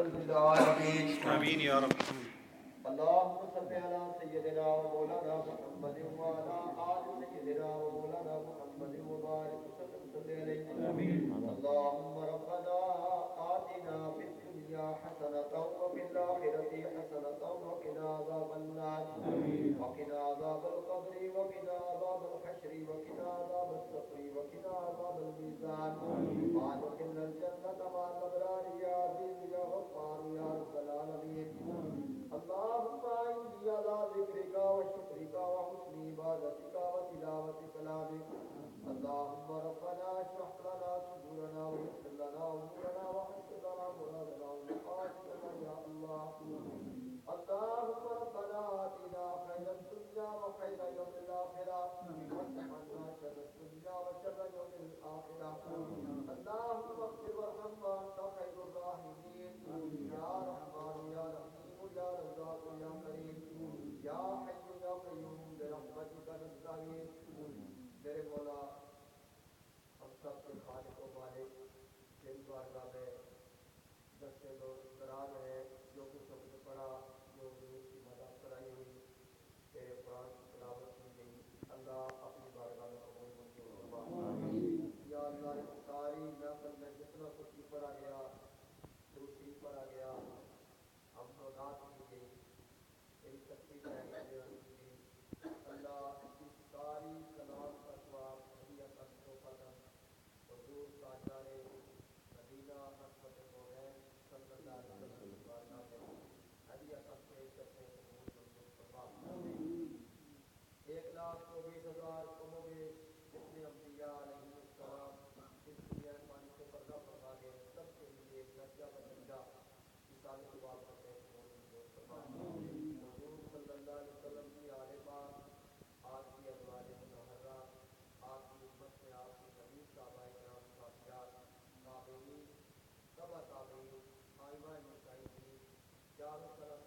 للعالمين. آمين يا رب. اللهم صل على سيدنا ومولانا محمد وعلى آل سيدنا ومولانا محمد وبارك وسلم عليه. اللهم ربنا آتنا في الدنيا حسنة وفي الآخرة حسنة وقنا عذاب النار وقنا عذاب القبر وقنا عذاب الحشر وقنا عذاب الصقر وقنا عذاب الميزان وادخلنا الجنة مع الأبرار يا عزيز يا غفار يا رب العالمين. اللهم إني على ذكرك وشكرك وحسن عبادتك وتلاوة كلامك. اللهم ربنا اشرح لنا صدورنا ويسر لنا أمورنا وحسن لنا مرادنا ومقاصدنا يا الله. اللهم ربنا آتنا خير الدنيا وخير يوم الآخرة واصرف شر الدنيا وشر يوم الآخرة. اللهم اغفر وارحم وأنت خير الراحمين يا رحمن يا رحيم يا رزاق يا كريم يا حي يا قيوم برحمتك نستعين. میرے مولا ہم سب کے خالق و مالک، تیری بارگاہ میں دستے دراز ہے، جو کچھ ہم نے پڑھا، جو حضور کی مدد کرائی ہوئی، تیرے قرآن کی تلاوت کی گئی، اللہ اپنی بارگاہ میں قبول منظور فرما. یا اللہ اس ساری محفل میں جتنا کچھ بھی پڑھا گیا، درود شریف پڑھا گیا، ہم کو نعت کی گئی، تیری تسبیح بیان کی گئی، اللہ اس ساری کلام کا ثواب ہدیۃ تحفۃ حضور تاجدار مدینہ حضرت مومن صلی اللہ علیہ وسلم کی بارگاہ میں ہدیۃ پیش کرتے ہیں، قبول منظور فرما. 1,24,000 کم و بیش جتنے انبیاء علیہ السلام اس دنیا پانی سے پردہ فرما گئے، سب کے لیے درجہ بدرجہ مثال ثواب کرتے ہیں، قبول منظور فرما. حضور صلی اللہ علیہ وسلم کی آل پاک، آپ کی ازواج مطہرہ، آپ کی امت میں آپ کی حبیب صحابہ کرام صحابیات، تابعین، تبع تابعین، ائمہ مجتہدین، چاروں طرف